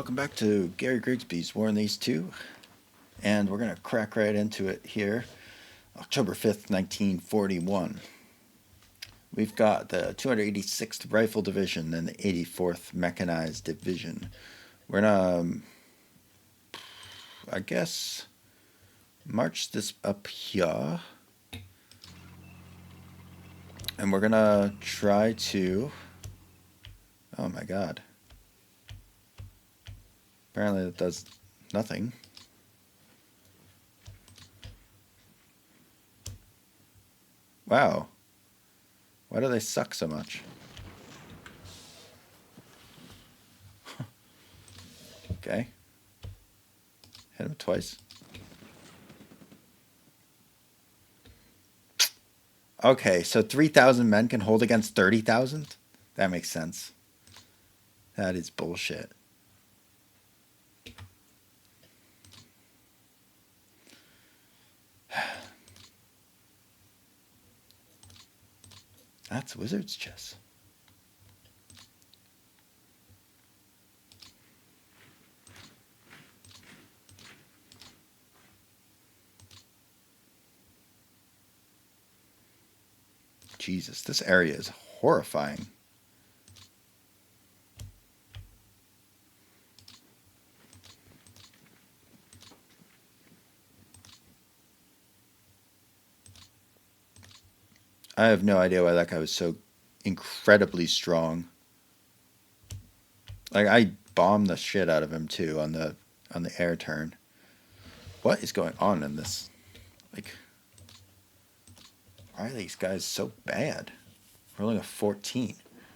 welcome back to Gary Grigsby's War and These 2, and we're going to crack right into it here. October 5th, 1941. We've got the 286th Rifle Division and the 84th Mechanized Division. We're going to, I guess, march this up here, and we're going to try to, oh my god. Apparently that does nothing. Wow. Why do they suck so much? Okay. Hit him twice. Okay, so 3,000 men can hold against 30,000? That makes sense. That is bullshit. That's wizard's chess. Jesus, this area is horrifying. I have no idea why that guy was so incredibly strong. Like, I bombed the shit out of him too on the air turn. What is going on in this? Like, why are these guys so bad? Rolling a 14.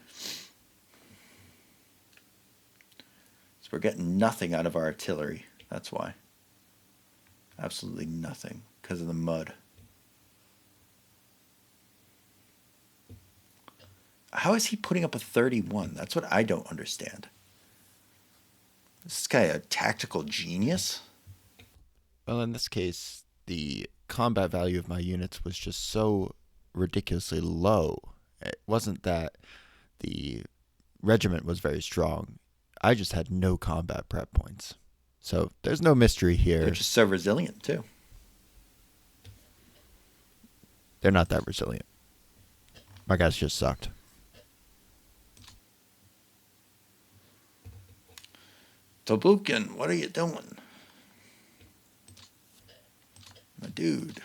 So we're getting nothing out of our artillery. That's why. Absolutely nothing. Because of the mud. How is he putting up a 31? That's what I don't understand. Is this guy a tactical genius? Well, in this case, the combat value of my units was just so ridiculously low. It wasn't that the regiment was very strong. I just had no combat prep points. So there's no mystery here. They're just so resilient, too. They're not that resilient. My guys just sucked. Toblukin, what are you doing? My dude.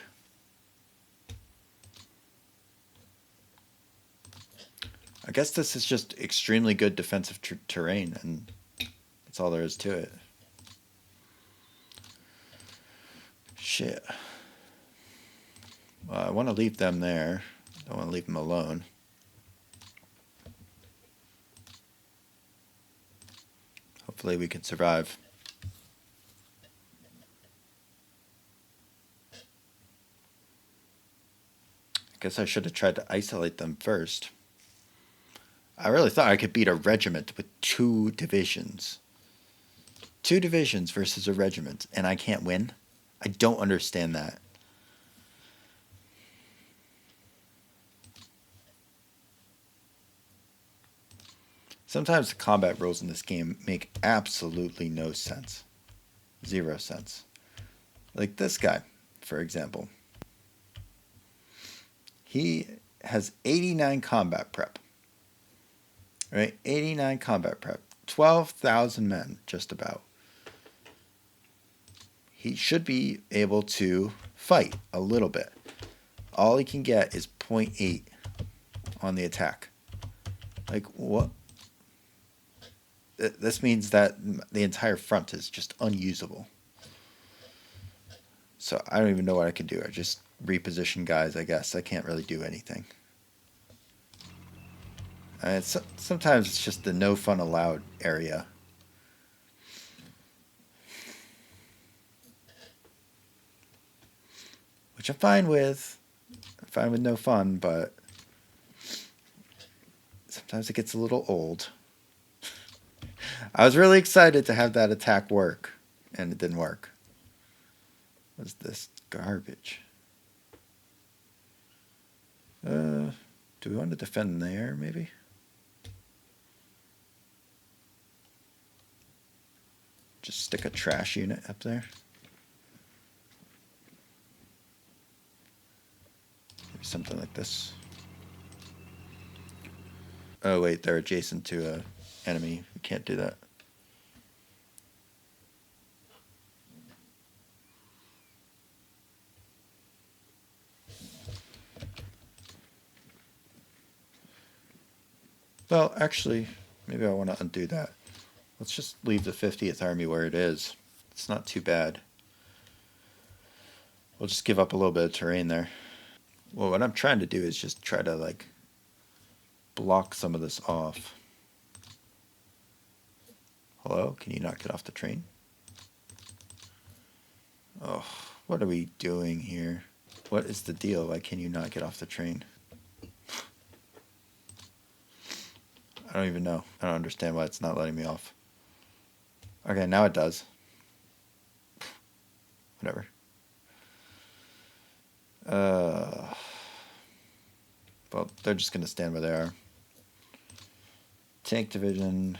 I guess this is just extremely good defensive terrain, and that's all there is to it. Shit. Well, I want to leave them there. I don't want to leave them alone. Hopefully we can survive. I guess I should have tried to isolate them first. I really thought I could beat a regiment with 2 divisions. 2 divisions versus a regiment, and I can't win? I don't understand that. Sometimes the combat rules in this game make absolutely no sense. 0 sense. Like this guy, for example. He has 89 combat prep. Right? 89 combat prep. 12,000 men, just about. He should be able to fight a little bit. All he can get is 0.8 on the attack. Like, what? This means that the entire front is just unusable. So I don't even know what I can do. I just reposition guys, I guess. I can't really do anything. Sometimes it's just the no fun allowed area. Which I'm fine with. I'm fine with no fun, but sometimes it gets a little old. I was really excited to have that attack work, and it didn't work. What's this garbage? Do we want to defend there, maybe? just stick a trash unit up there. Maybe something like this. Oh wait, they're adjacent to a enemy. We can't do that. Well, actually, maybe I want to undo that. Let's just leave the 50th Army where it is. It's not too bad. We'll just give up a little bit of terrain there. Well, what I'm trying to do is just try to, like, block some of this off. Hello? Can you not get off the train? Oh, what are we doing here? What is the deal? Why can you not get off the train? I don't even know. I don't understand why it's not letting me off. Okay, now it does. Whatever. Well, they're just going to stand where they are. Tank division.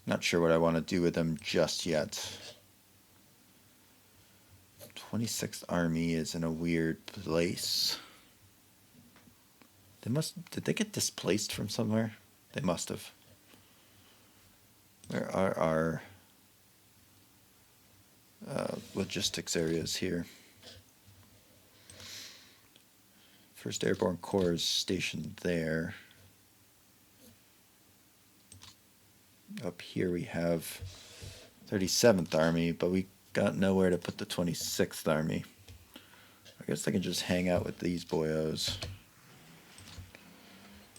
Not sure what I want to do with them just yet. 26th Army is in a weird place. Did they get displaced from somewhere? They must have. Where are our logistics areas here? 1st Airborne Corps is stationed there. Up here we have 37th Army, but we got nowhere to put the 26th Army. I guess I can just hang out with these boyos,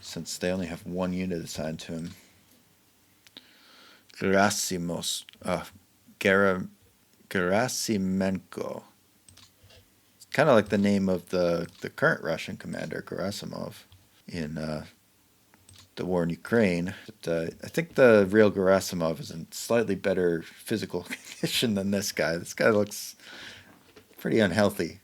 since they only have one unit assigned to him. Gerasimenko. It's kind of like the name of the current Russian commander, Gerasimov, in the war in Ukraine. But, I think the real Gerasimov is in slightly better physical condition than this guy. This guy looks pretty unhealthy.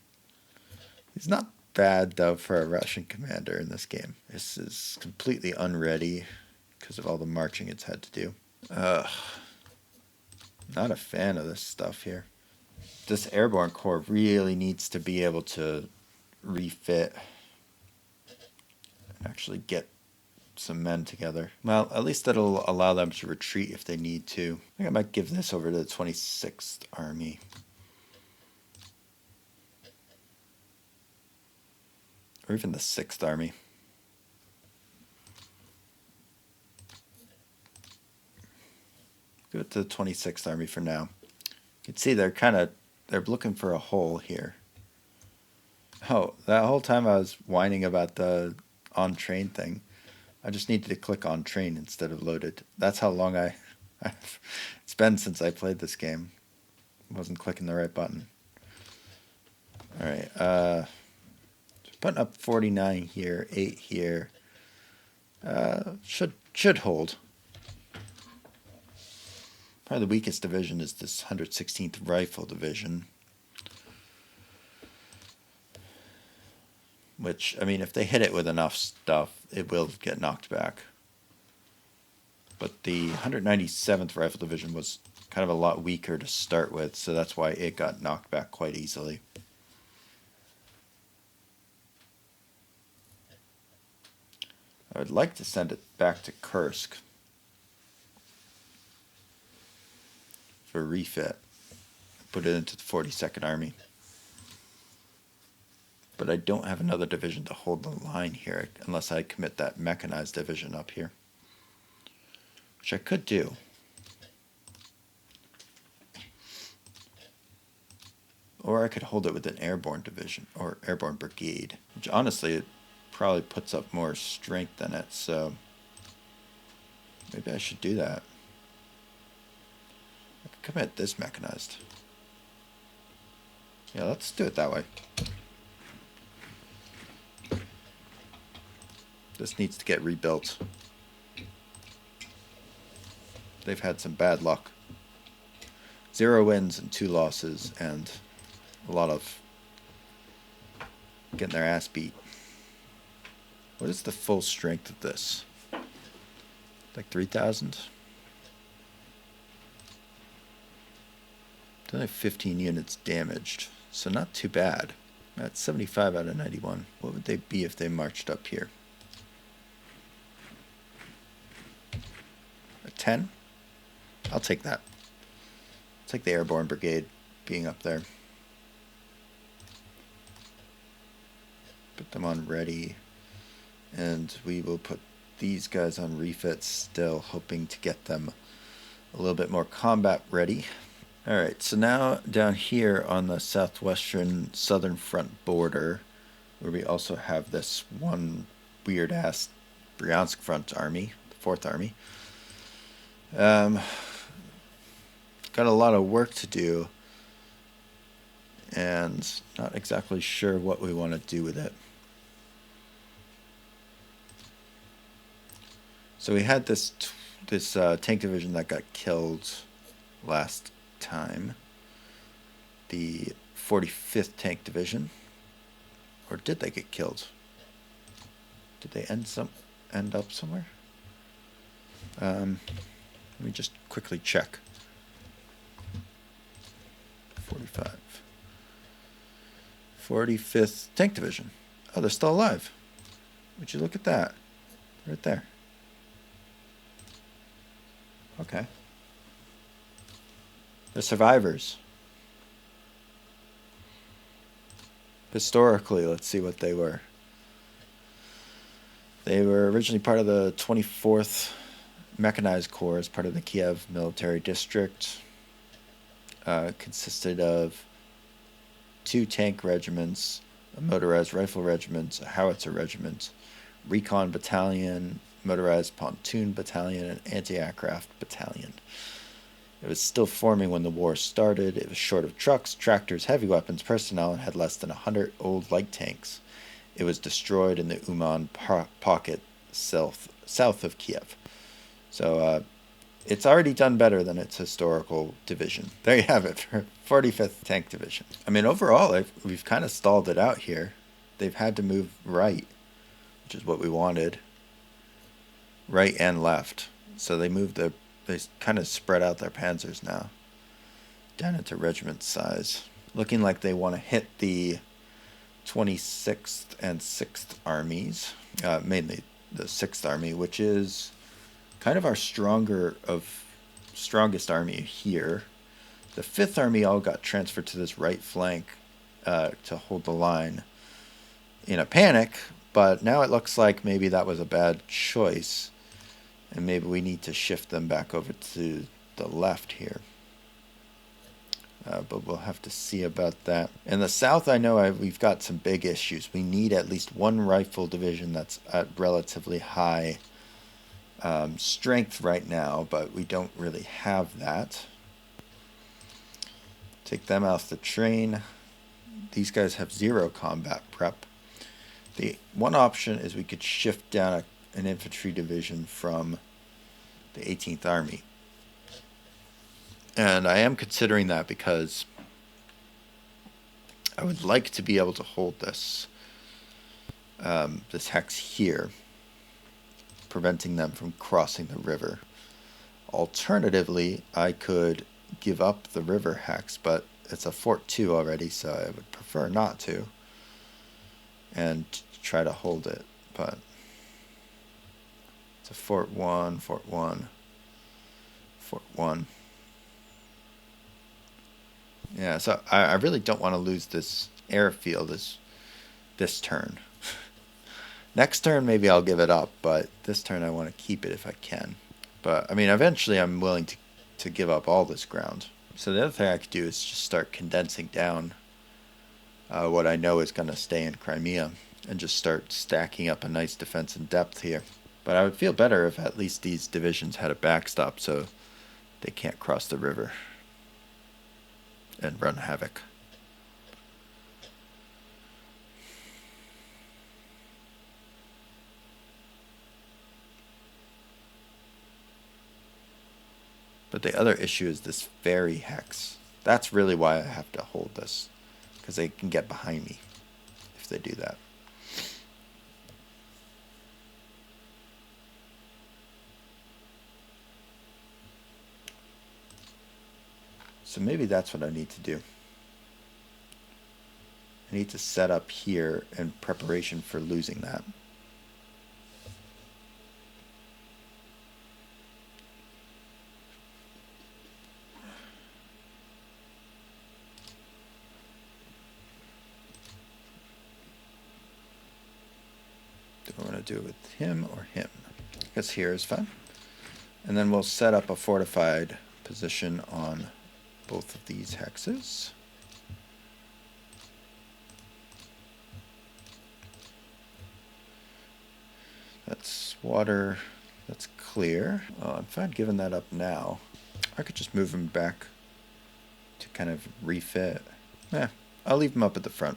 He's not bad, though, for a Russian commander in this game. This is completely unready because of all the marching it's had to do. Not a fan of this stuff here. This Airborne Corps really needs to be able to refit and actually get some men together. Well, at least that'll allow them to retreat if they need to. I think I might give this over to the 26th Army. Or even the 6th Army. Give it to the 26th Army for now. You can see they're looking for a hole here. Oh, that whole time I was whining about the on train thing. I just needed to click on train instead of loaded. That's how long it's been since I played this game. I wasn't clicking the right button. Alright, putting up 49 here, 8 here. Should hold. Probably the weakest division is this 116th Rifle Division. Which, I mean, if they hit it with enough stuff, it will get knocked back. But the 197th Rifle Division was kind of a lot weaker to start with, so that's why it got knocked back quite easily. I would like to send it back to Kursk for refit. Put it into the 42nd Army. But I don't have another division to hold the line here unless I commit that mechanized division up here. Which I could do. Or I could hold it with an airborne division or airborne brigade. Which honestly, it probably puts up more strength than it, so maybe I should do that. I could commit this mechanized. Yeah, let's do it that way. This needs to get rebuilt. They've had some bad luck. 0 wins and 2 losses and a lot of getting their ass beat. What is the full strength of this? Like 3,000. Only 15 units damaged, so not too bad. That's 75 out of 91. What would they be if they marched up here? A 10? I'll take that. I'll take the Airborne Brigade being up there. Put them on ready. And we will put these guys on refits still, hoping to get them a little bit more combat ready. Alright, so now down here on the Southwestern Front border, where we also have this one weird-ass Bryansk Front army, the 4th Army. Got a lot of work to do, and not exactly sure what we want to do with it. So we had this tank division that got killed last time, the 45th Tank Division, or did they get killed? Did they end up somewhere? Let me just quickly check. 45th Tank Division. Oh, they're still alive. Would you look at that? Right there. Okay. The survivors. Historically, let's see what they were. They were originally part of the 24th Mechanized Corps as part of the Kiev Military District. Consisted of 2 tank regiments, a motorized rifle regiment, a howitzer regiment, recon battalion, motorized pontoon battalion, and anti-aircraft battalion. It was still forming when the war started. It was short of trucks, tractors, heavy weapons, personnel, and had less than 100 old light tanks. It was destroyed in the Uman pocket south of Kiev. So it's already done better than its historical division. There you have it for 45th Tank Division. I mean, overall, we've kind of stalled it out here. They've had to move right, which is what we wanted. Right and left. So they kind of spread out their panzers now, down into regiment size. Looking like they want to hit the 26th and 6th armies, mainly the 6th Army, which is kind of our strongest army here. The 5th Army all got transferred to this right flank to hold the line in a panic, but now it looks like maybe that was a bad choice. And maybe we need to shift them back over to the left here. But we'll have to see about that. In the south, I know we've got some big issues. We need at least one rifle division that's at relatively high strength right now, but we don't really have that. Take them off the train. These guys have 0 combat prep. The one option is we could shift down an infantry division from the 18th Army. And I am considering that because I would like to be able to hold this hex here, preventing them from crossing the river. Alternatively, I could give up the river hex, but it's a Fort 2 already, so I would prefer not to, and try to hold it. But it's a Fort 1, Fort 1, Fort 1. Yeah, so I really don't want to lose this airfield this turn. Next turn, maybe I'll give it up, but this turn I want to keep it if I can. But, I mean, eventually I'm willing to give up all this ground. So the other thing I could do is just start condensing down what I know is going to stay in Crimea and just start stacking up a nice defense in depth here. But I would feel better if at least these divisions had a backstop so they can't cross the river and run havoc. But the other issue is this ferry hex. That's really why I have to hold this, because they can get behind me if they do that. So maybe that's what I need to do. I need to set up here in preparation for losing that. Do I want to do it with him or him? I guess here is fine. And then we'll set up a fortified position on both of these hexes. That's water. That's clear. Oh, I'm fine giving that up now. I could just move him back to kind of refit. Yeah, I'll leave him up at the front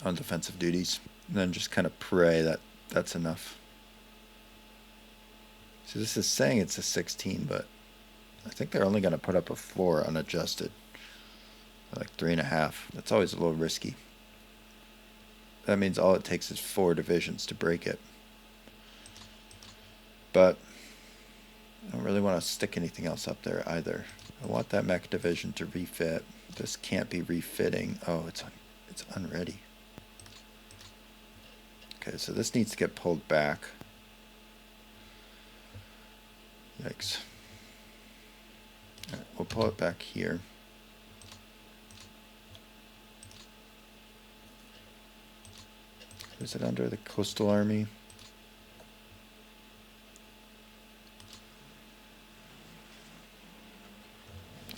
on defensive duties. And then just kind of pray that that's enough. So this is saying it's a 16, but I think they're only going to put up a 4 unadjusted. Like 3.5. That's always a little risky. That means all it takes is 4 divisions to break it. But I don't really want to stick anything else up there either. I want that mech division to refit. This can't be refitting. Oh, it's unready. Okay, so this needs to get pulled back. Yikes. All right, we'll pull it back here. Is it under the coastal army?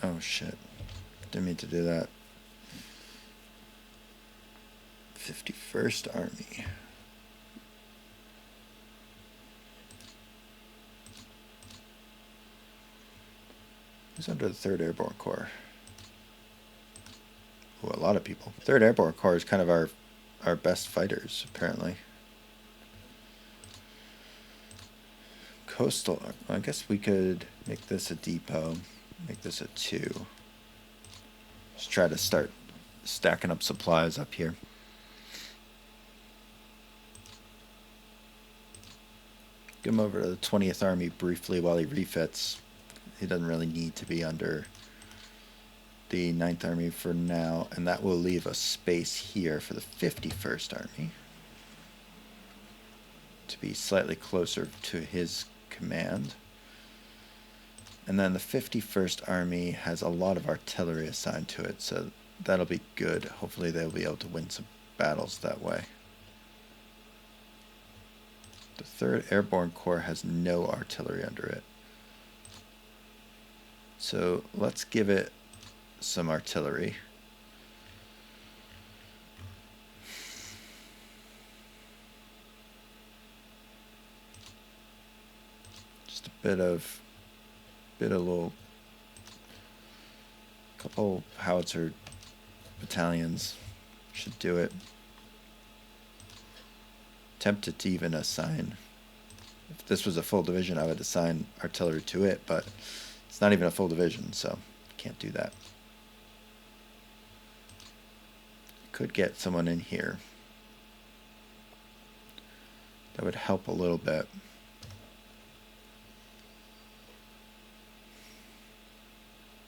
Oh shit. Didn't mean to do that. 51st Army. Who's under the 3rd Airborne Corps? Oh, a lot of people. 3rd Airborne Corps is kind of our best fighters, apparently. Coastal, I guess we could make this a depot, make this a 2. Just try to start stacking up supplies up here. Get him over to the 20th Army briefly while he refits. He doesn't really need to be under the 9th Army for now, and that will leave a space here for the 51st Army to be slightly closer to his command. And then the 51st Army has a lot of artillery assigned to it, so that'll be good. Hopefully they'll be able to win some battles that way. The 3rd Airborne Corps has no artillery under it. So let's give it some artillery. Just a bit of little couple howitzer battalions should do it. Tempted to even assign, if this was a full division, I would assign artillery to it, but it's not even a full division, so can't do that. Could get someone in here. That would help a little bit.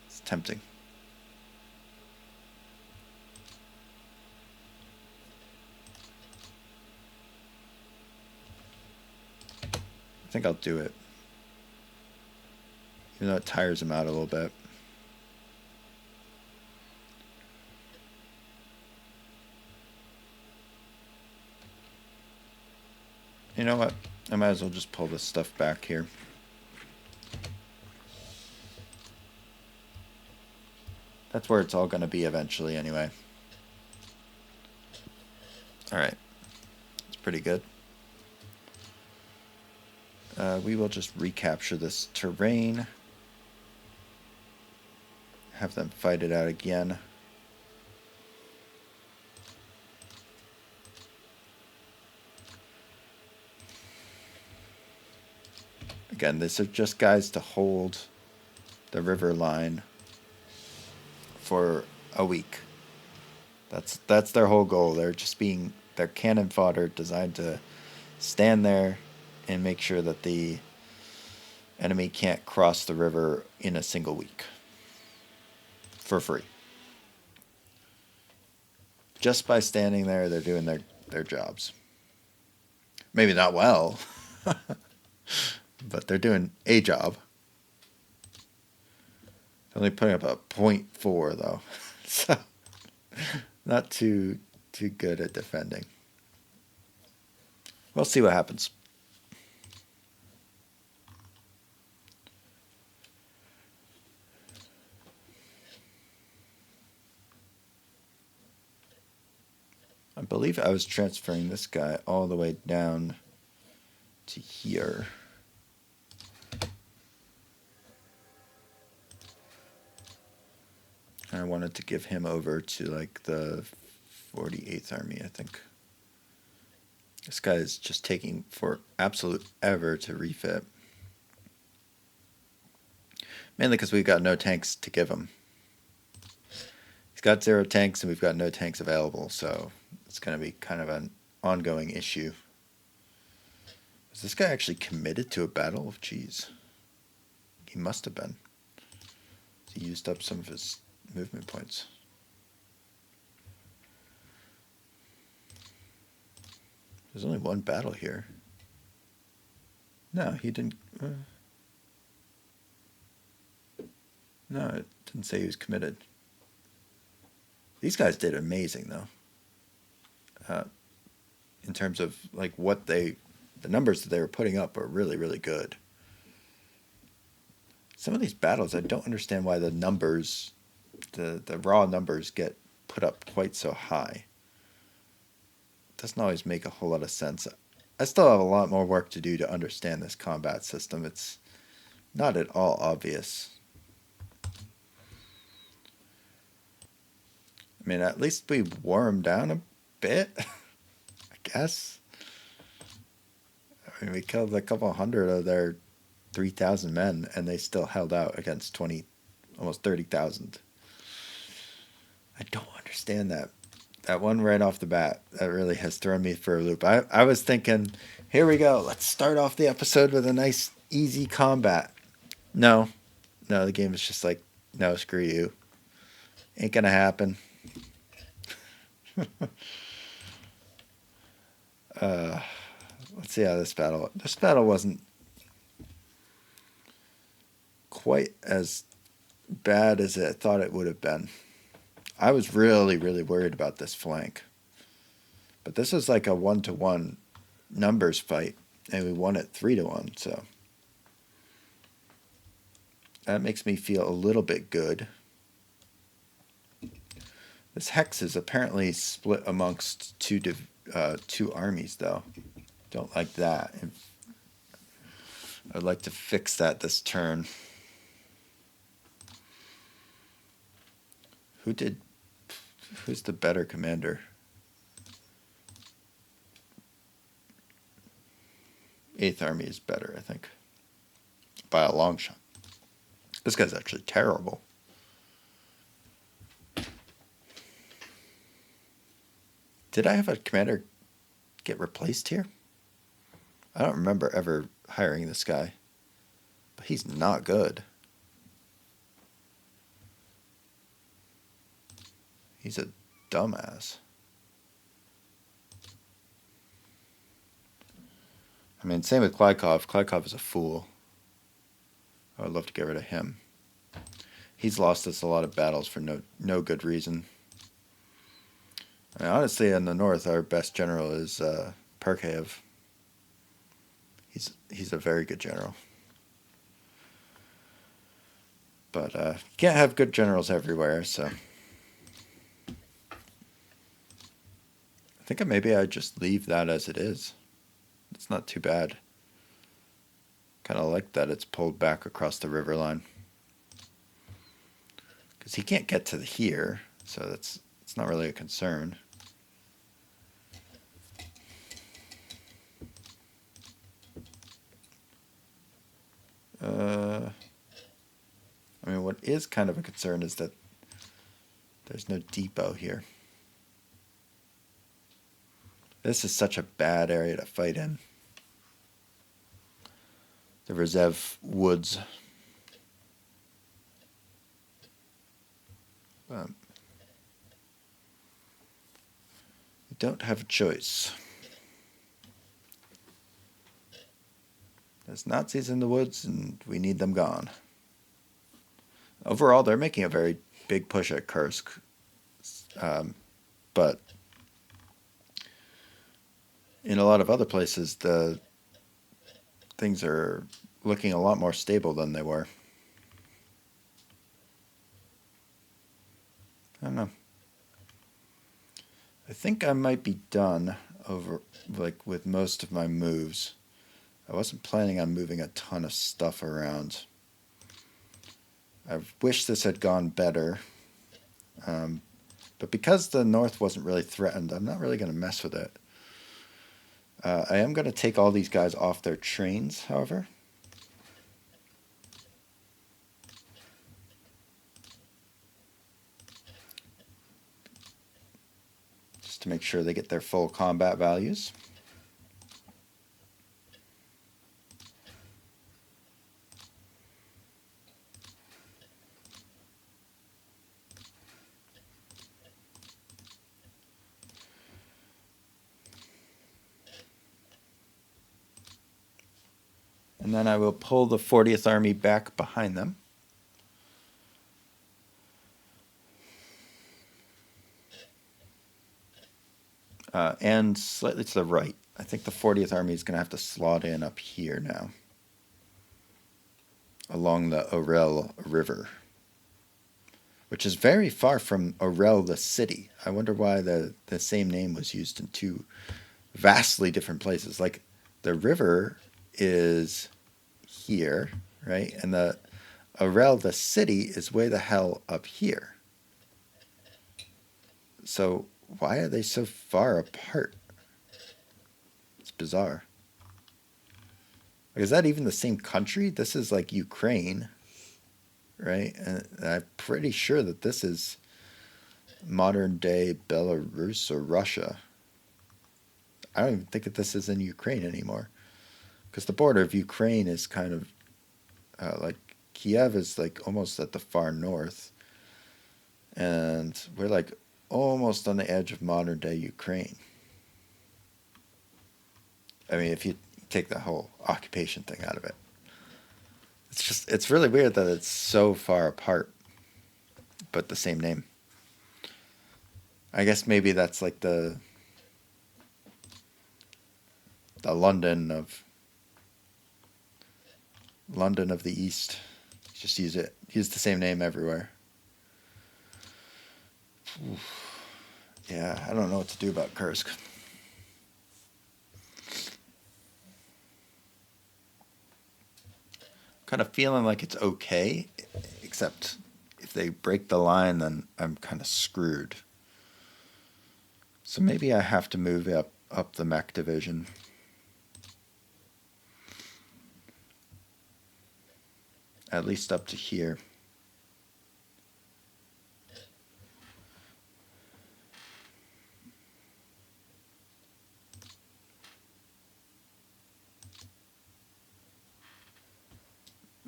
It's tempting. I think I'll do it. Even though it tires him out a little bit. You know what? I might as well just pull this stuff back here. That's where it's all going to be eventually anyway. Alright. That's pretty good. We will just recapture this terrain. Have them fight it out again. Again, these are just guys to hold the river line for a week. That's their whole goal. They're cannon fodder designed to stand there and make sure that the Enemy can't cross the river in a single week for free. Just by standing there, they're doing their jobs. Maybe not well, but they're doing a job. Only putting up a 0.4 though, so not too good at defending. We'll see what happens. I believe I was transferring this guy all the way down to here. I wanted to give him over to like the 48th Army, I think. This guy is just taking for absolute ever to refit. Mainly because we've got no tanks to give him. He's got 0 tanks and we've got no tanks available, so it's going to be kind of an ongoing issue. Was this guy actually committed to a battle? Jeez. He must have been. He used up some of his movement points. There's only one battle here. No, he didn't. No, it didn't say he was committed. These guys did amazing, though. In terms of like what the numbers that they were putting up are really, really good. Some of these battles, I don't understand why the numbers, the raw numbers get put up quite so high. It doesn't always make a whole lot of sense. I still have a lot more work to do to understand this combat system. It's not at all obvious. I mean, at least we wore them down a bit, I guess. I mean, we killed a couple hundred of their 3,000 men, and they still held out against almost 30,000. I don't understand that. That one right off the bat, that really has thrown me for a loop. I was thinking, here we go, let's start off the episode with a nice, easy combat. No, the game is just like, no, screw you. Ain't gonna happen. Let's see how this battle wasn't quite as bad as I thought it would have been. I was really, really worried about this flank. But this was like a 1-to-1 numbers fight, and we won it 3-to-1, so that makes me feel a little bit good. This hex is apparently split amongst two armies, though. Don't like that. I'd like to fix that this turn. Who's the better commander? 8th Army is better, I think. By a long shot. This guy's actually terrible. Did I have a commander get replaced here? I don't remember ever hiring this guy. But he's not good. He's a dumbass. I mean, same with Klykov. Klykov is a fool. I would love to get rid of him. He's lost us a lot of battles for no good reason. I mean, honestly, in the north, our best general is Perkayev. He's a very good general. But you can't have good generals everywhere, so I think maybe I just leave that as it is. It's not too bad. Kind of like that it's pulled back across the river line. Because he can't get to here, so it's not really a concern. I mean, what is kind of a concern is that there's no depot here. This is such a bad area to fight in. the Reserve Woods. We don't have a choice. There's Nazis in the woods, and we need them gone. Overall, they're making a very big push at Kursk, but in a lot of other places, the things are looking a lot more stable than they were. I don't know. I think I might be done with most of my moves. I wasn't planning on moving a ton of stuff around. I wish this had gone better. But because the north wasn't really threatened, I'm not really going to mess with it. I am going to take all these guys off their trains, however. Just to make sure they get their full combat values. And then I will pull the 40th Army back behind them. And slightly to the right. I think the 40th Army is going to have to slot in up here now, along the Orel River, which is very far from Orel, the city. I wonder why the same name was used in two vastly different places. Like, the river is here, right? And the Orel, the city, is way the hell up here. So why are they so far apart? It's bizarre. Like, is that even the same country? This is like Ukraine, right? And I'm pretty sure that this is modern day Belarus or Russia. I don't even think that this is in Ukraine anymore, because the border of Ukraine is kind of like Kiev is like almost at the far north, and we're like almost on the edge of modern day Ukraine. I mean, if you take the whole occupation thing out of it, it's really weird that it's so far apart, but the same name. I guess maybe that's like the London of the East. Just use the same name everywhere. Oof. Yeah, I don't know what to do about Kursk. Kind of feeling like it's okay, except if they break the line, then I'm kind of screwed. So maybe I have to move up the mech division. At least up to here.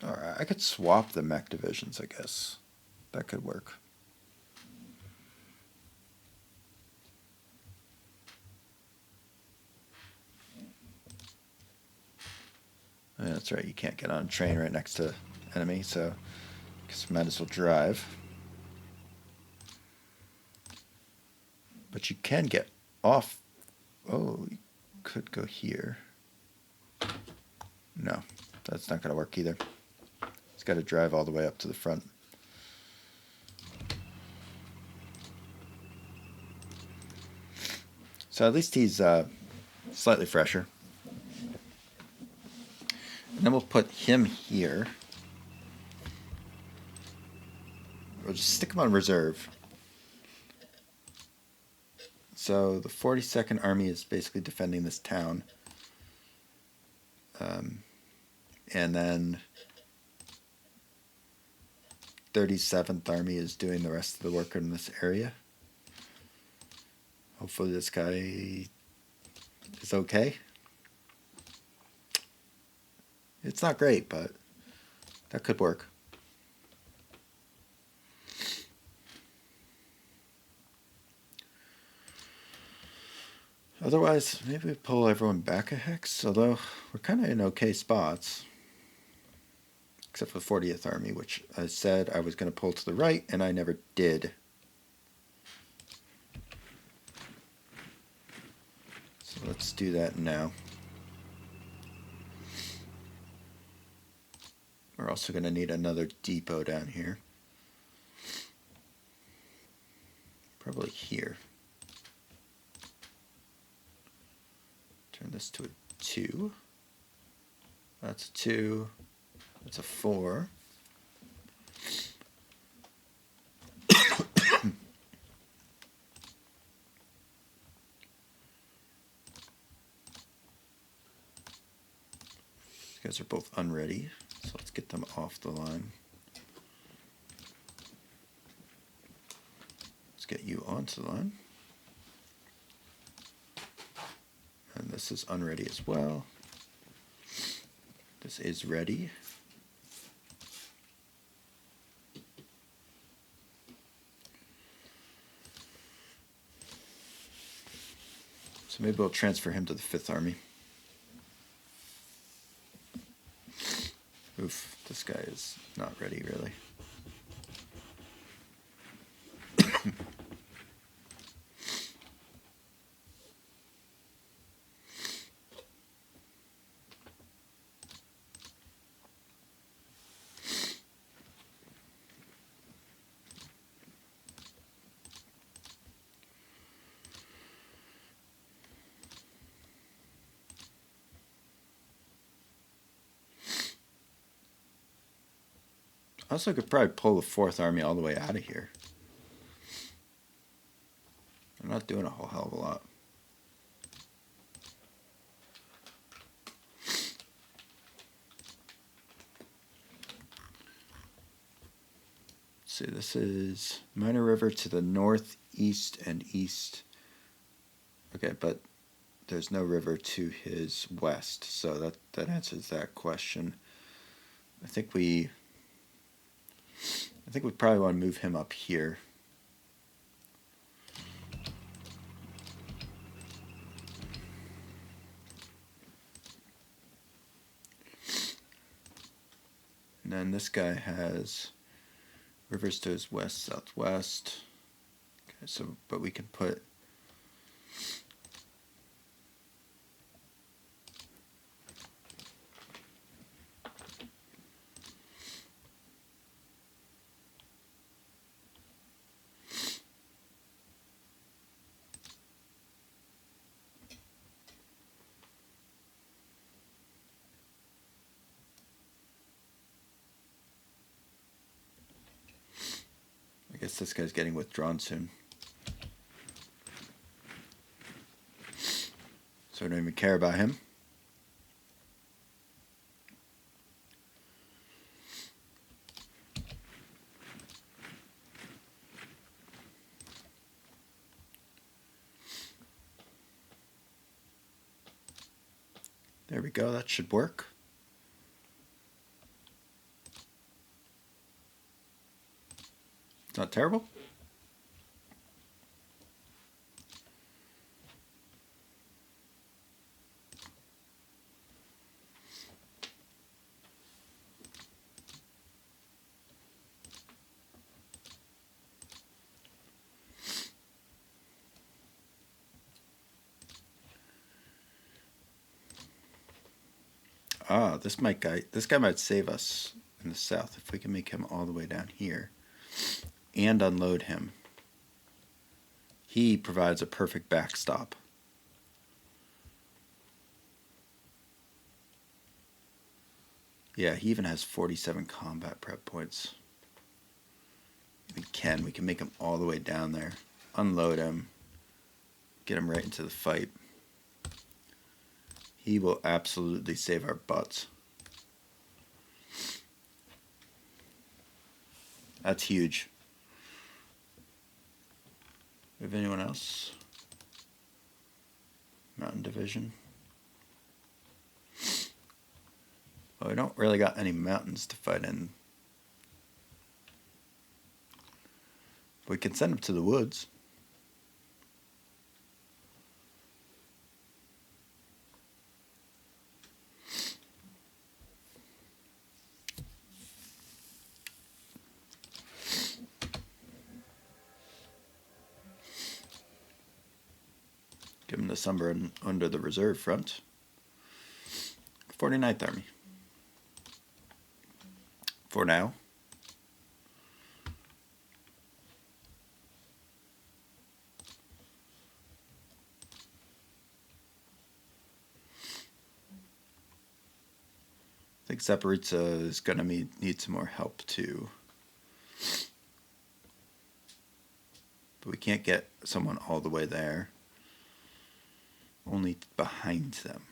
Alright, I could swap the mech divisions, I guess. That could work. Yeah, that's right, you can't get on a train right next to enemy, so I guess we might as well drive. But you can get off. Oh, you could go here. No, that's not going to work either. It's got to drive all the way up to the front. So at least he's slightly fresher. And then we'll put him here. We'll just stick him on reserve. So the 42nd Army is basically defending this town. And then 37th Army is doing the rest of the work in this area. Hopefully this guy is okay. It's not great, but that could work. Otherwise, maybe we pull everyone back a hex, although we're kind of in okay spots. Except for the 40th Army, which I said I was going to pull to the right, and I never did. So let's do that now. We're also going to need another depot down here. Probably here. Turn this to a 2. That's a 2. That's a 4. These guys are both unready, so let's get them off the line. Let's get you onto the line. And this is unready as well. This is ready. So maybe we'll transfer him to the 5th Army. Oof, this guy is not ready, really. I also could probably pull the 4th Army all the way out of here. I'm not doing a whole hell of a lot. Let's see, this is Minor River to the northeast and east. Okay, but there's no river to his west, so that answers that question. I think we probably want to move him up here. And then this guy has rivers to his west, southwest. Okay, so but we can put I guess this guy's getting withdrawn soon. So I don't even care about him. There we go, that should work. It's not terrible. Ah, this guy might save us in the south if we can make him all the way down here and unload him. He provides a perfect backstop. Yeah, he even has 47 combat prep points. We can make him all the way down there, unload him, get him right into the fight. He will absolutely save our butts. That's huge. Do we have anyone else? Mountain Division. Well, we don't really got any mountains to fight in. We can send them to the woods. Give them the summer under the reserve front. 49th Army. For now. I think Zaporizhzhia is going to need some more help too. But we can't get someone all the way there. Only behind them.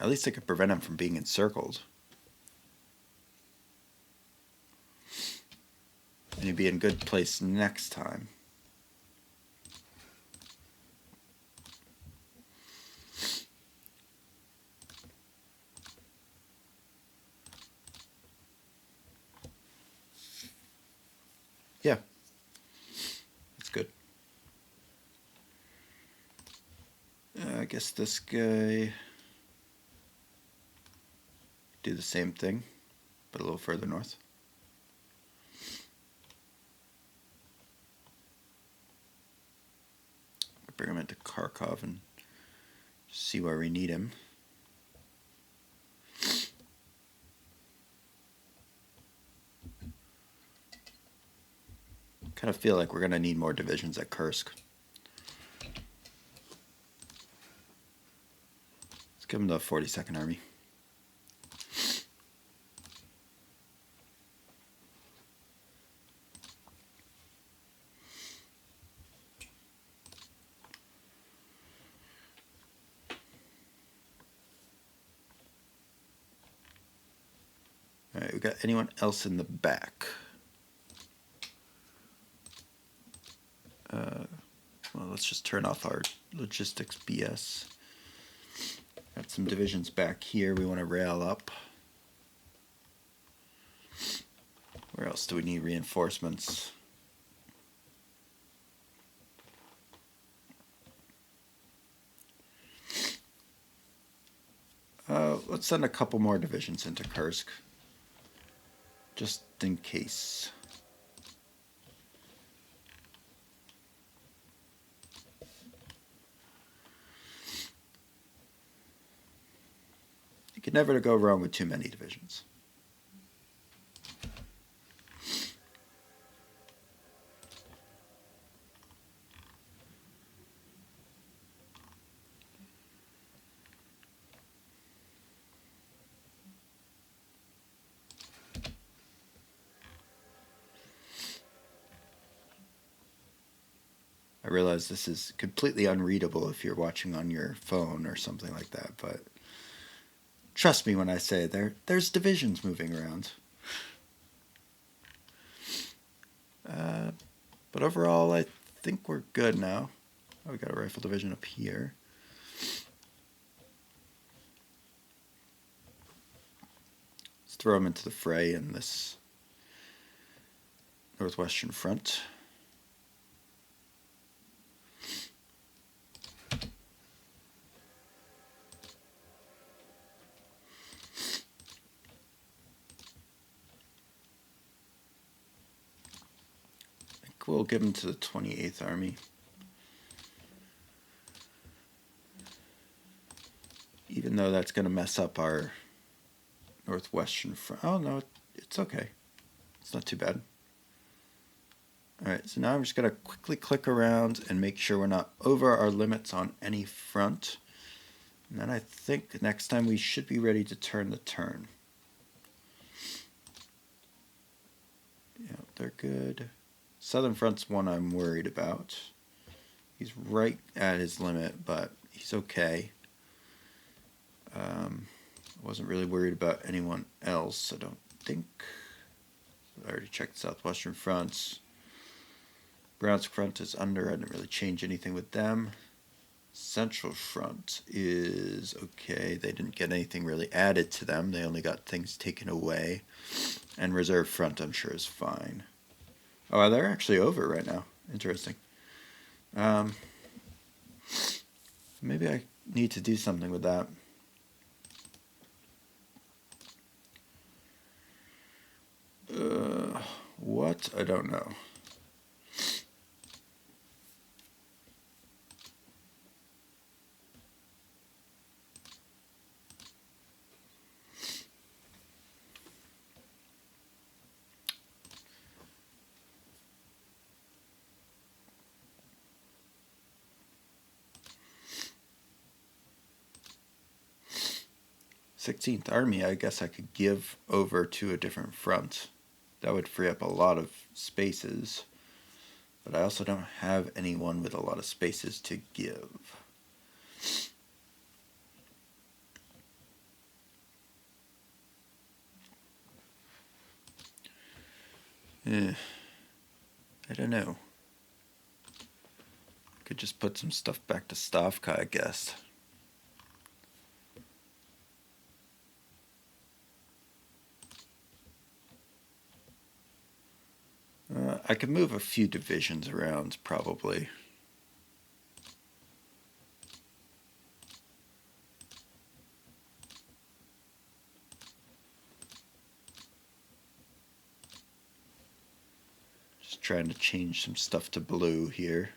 At least I could prevent them from being encircled. And he'd be in good place next time. Yeah. That's good. I guess this guy do the same thing, but a little further north. Bring him into Kharkov and see where we need him. Kind of feel like we're going to need more divisions at Kursk. Let's give him the 42nd Army. All right, we got anyone else in the back? Well, let's just turn off our logistics BS. Got some divisions back here we want to rail up. Where else do we need reinforcements? Let's send a couple more divisions into Kursk. Just in case. You can never go wrong with too many divisions. I realize this is completely unreadable if you're watching on your phone or something like that, but trust me when I say there's divisions moving around. But overall, I think we're good now. Oh, we got a rifle division up here. Let's throw them into the fray in this Northwestern Front. We'll give them to the 28th Army. Even though that's going to mess up our Northwestern Front. Oh, no, it's okay. It's not too bad. Alright, so now I'm just going to quickly click around and make sure we're not over our limits on any front. And then I think next time we should be ready to turn the turn. Yeah, they're good. Southern Front's one I'm worried about. He's right at his limit, but he's okay. I wasn't really worried about anyone else, I don't think. I already checked Southwestern Fronts. Browns Front is under. I didn't really change anything with them. Central Front is okay. They didn't get anything really added to them. They only got things taken away. And Reserve Front, I'm sure, is fine. Oh, they're actually over right now. Interesting. Maybe I need to do something with that. What? I don't know. '16th Army, I guess I could give over to a different front. That would free up a lot of spaces. But I also don't have anyone with a lot of spaces to give. I don't know. Could just put some stuff back to Stavka, I guess. I could move a few divisions around, probably. Just trying to change some stuff to blue here.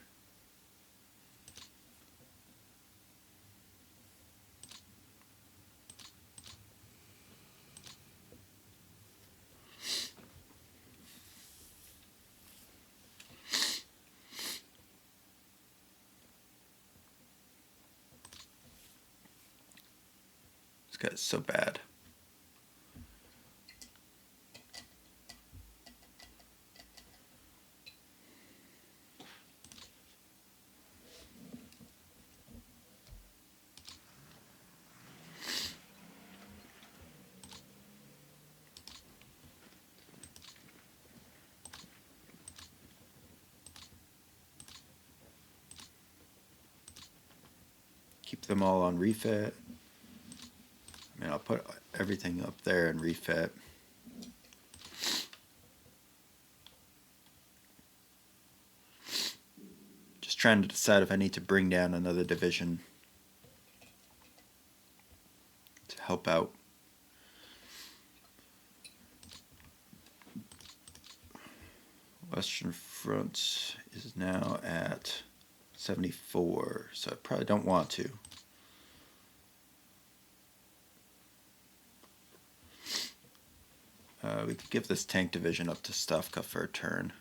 This guy's so bad. Keep them all on refit. I mean, I'll put everything up there and refit. Just trying to decide if I need to bring down another division to help out. Western Front is now at 74, so I probably don't want to. We could give this tank division up to Stavka for a turn.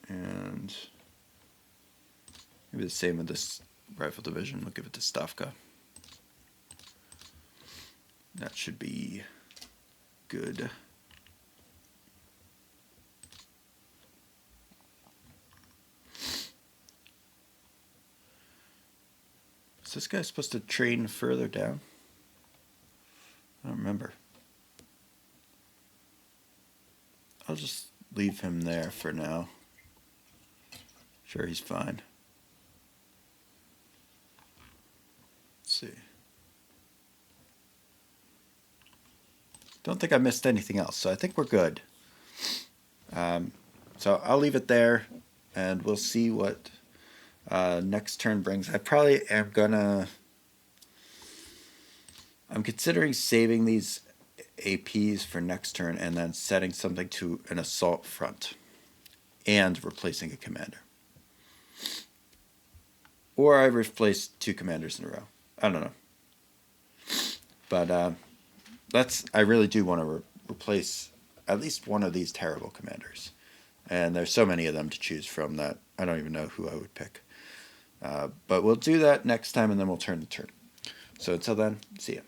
And maybe the same with this rifle division. We'll give it to Stavka. That should be good. Is this guy supposed to train further down? I don't remember. I'll just leave him there for now. Sure, he's fine. Let's see. Don't think I missed anything else, so I think we're good. So I'll leave it there, and we'll see what next turn brings. I probably am gonna... I'm considering saving these APs for next turn and then setting something to an assault front and replacing a commander. Or I replace two commanders in a row. I don't know. But I really do want to replace at least one of these terrible commanders. And there's so many of them to choose from that I don't even know who I would pick. But we'll do that next time, and then we'll turn the turn. So until then, see ya.